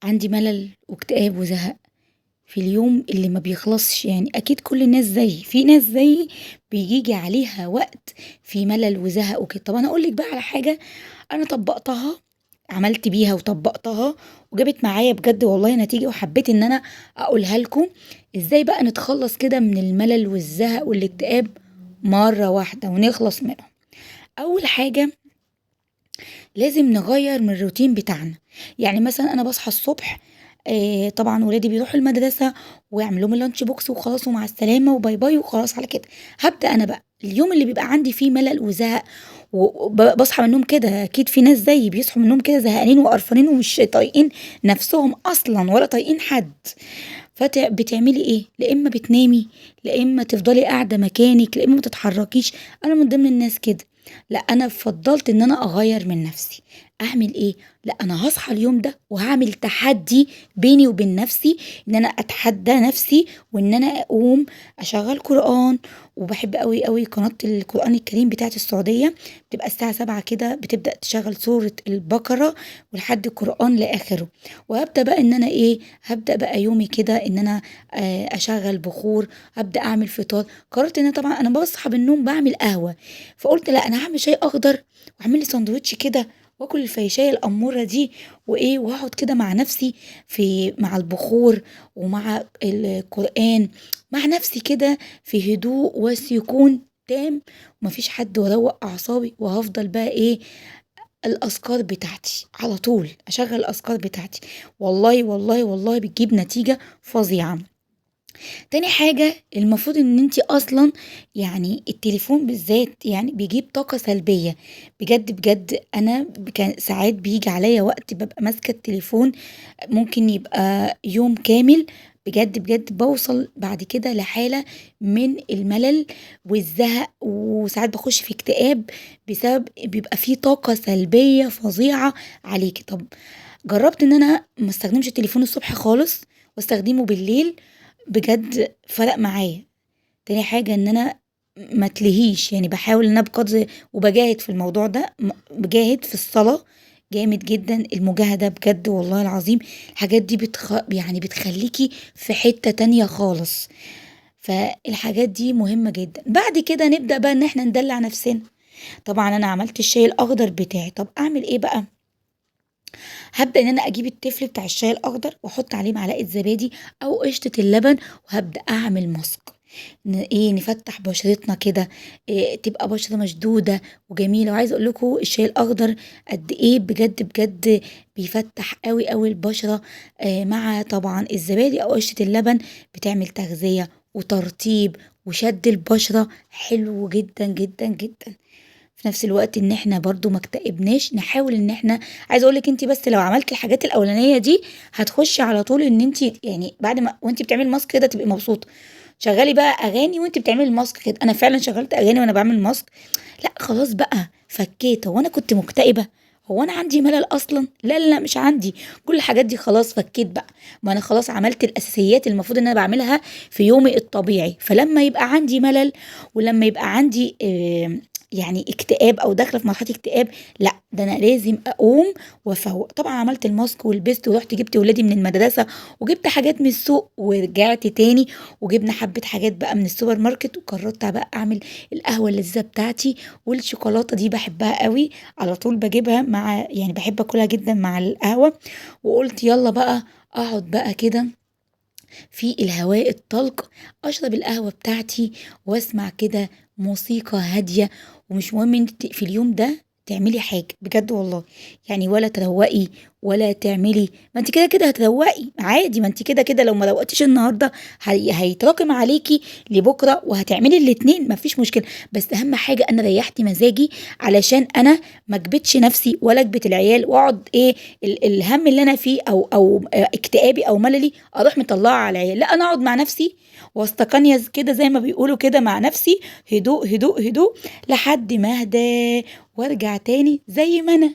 عندي ملل واكتئاب وزهق في اليوم اللي ما بيخلصش، يعني اكيد كل الناس زيي، في ناس زيي بيجي عليها وقت في ملل وزهق وكده. طب انا اقول لك بقى على حاجه انا طبقتها، عملت بيها وطبقتها وجابت معايا بجد والله نتيجه، وحبيت ان انا اقولها لكم ازاي بقى نتخلص كده من الملل والزهق والاكتئاب مره واحده ونخلص منهم. اول حاجه لازم نغير من الروتين بتاعنا. يعني مثلا انا بصحى الصبح، طبعا ولادي بيروحوا المدرسه ويعمل لهم اللانش بوكس وخلاص ومع السلامه وباي باي وخلاص على كده. هبدا انا بقى اليوم اللي بيبقى عندي فيه ملل وزهق، وبصحى من النوم كده، اكيد في ناس زيي بيصحوا من النوم كده زهقانين وقرفانين ومش طايقين نفسهم اصلا ولا طايقين حد. بتعملي ايه؟ لا اما بتنامي، لا اما تفضلي قاعده مكانك، لا اما ما تتحركيش. انا من ضمن الناس كده. لا انا فضلت ان انا اغير من نفسي. اعمل ايه؟ لا انا هصحى اليوم ده وهعمل تحدي بيني وبين نفسي، ان انا اتحدى نفسي وان انا اقوم اشغل قرآن. وبحب قوي قوي قناة القرآن الكريم بتاعت السعودية، بتبقى الساعة 7 كده بتبدأ تشغل سورة البقرة ولحد القرآن لآخره. وهبدأ بقى ان انا ايه، هبدأ بقى يومي كده ان انا اشغل بخور، هبدأ اعمل فطار. قررت ان أنا طبعا انا بصحى من النوم بعمل قهوة، فقلت لا انا هعمل شاي اخضر واعمل لي ساندوتش كده واكل الفيشايه الاموره دي وايه، وهقعد كده مع نفسي في مع البخور ومع القران، مع نفسي كده في هدوء وسكون تام، ومفيش حد وروق اعصابي. وهفضل بقى ايه، الاذكار بتاعتي على طول، اشغل الاذكار بتاعتي. والله والله والله بتجيب نتيجه فظيعه. تاني حاجة المفروض ان انتي اصلا، يعني التليفون بالذات يعني بيجيب طاقة سلبية. بجد بجد انا كان ساعات بيجي عليا وقت ببقى ماسكة التليفون، ممكن يبقى يوم كامل. بجد بجد بوصل بعد كده لحالة من الملل والزهق، وساعات بخش في اكتئاب بسبب بيبقى فيه طاقة سلبية فظيعة عليكي. طب جربت ان انا ما استخدمش التليفون الصبح خالص واستخدمه بالليل، بجد فرق معايا. تاني حاجة ان انا ما تلهيش، يعني بحاول ان انا بقدر وبجاهد في الموضوع ده، بجاهد في الصلاة جامد جدا. المجاهدة بجد والله العظيم الحاجات دي يعني بتخليكي في حتة تانية خالص. فالحاجات دي مهمة جدا. بعد كده نبدأ بقى ان احنا ندلع نفسنا. طبعا انا عملت الشاي الاخضر بتاعي، طب اعمل ايه بقى؟ هبدأ ان انا اجيب التفل بتاع الشاي الاخضر واحط عليه معلقة زبادي او قشطة اللبن، وهبدأ اعمل ماسك. ايه، نفتح بشرتنا كده، إيه تبقى بشرة مشدودة وجميلة. وعايزة اقول لكم الشاي الاخضر قد ايه بجد بجد بيفتح قوي قوي البشرة. مع طبعا الزبادي او قشطة اللبن بتعمل تغذية وترطيب وشد البشرة حلو جدا جدا جدا. في نفس الوقت ان احنا برضو ما اكتئبناش، نحاول ان احنا، عايزه اقول لك انت بس لو عملتي الحاجات الاولانيه دي هتخشي على طول ان انت يعني بعد ما وانت بتعملي الماسك كده تبقي مبسوطه. شغلي بقى اغاني وانت بتعملي الماسك كده. انا فعلا شغلت اغاني وانا بعمل الماسك، لا خلاص بقى فكيت. هو انا كنت مكتئبه؟ هو انا عندي ملل اصلا؟ لا لا لا، مش عندي. كل الحاجات دي خلاص فكيت بقى. ما انا خلاص عملت الاساسيات المفروض ان انا بعملها في يومي الطبيعي. فلما يبقى عندي ملل ولما يبقى عندي يعني اكتئاب او داخله في مرحله اكتئاب، لا ده انا لازم اقوم وافوق. طبعا عملت الماسك ولبست ورحت جبت ولادي من المدرسه وجبت حاجات من السوق ورجعت تاني، وجبنا حبه حاجات بقى من السوبر ماركت، وقررت بقى اعمل القهوه اللذيذه بتاعتي. والشوكولاته دي بحبها قوي، على طول بجيبها مع، يعني بحب اكلها جدا مع القهوه. وقلت يلا بقى اقعد بقى كده في الهواء الطلق، اشرب القهوه بتاعتي واسمع كده موسيقى هاديه. ومش مهم انت في اليوم ده تعملي حاجه بجد والله، يعني ولا تروقي ولا تعملي، ما انت كده كده هتروقي عادي. ما انت كده كده لو ما روقتيش النهارده هيتراكم عليكي لبكره وهتعملي الاتنين، ما فيش مشكله. بس اهم حاجه انا ريحتي مزاجي، علشان انا ما اكبتش نفسي ولا اكبت العيال واقعد ايه الهم اللي انا فيه او اكتئابي او مللي اروح مطلعه على العيال. لا انا اقعد مع نفسي واستقنيز كده زي ما بيقولوا كده مع نفسي، هدوء هدوء هدوء لحد ما اهدى وارجع تاني زي ما انا.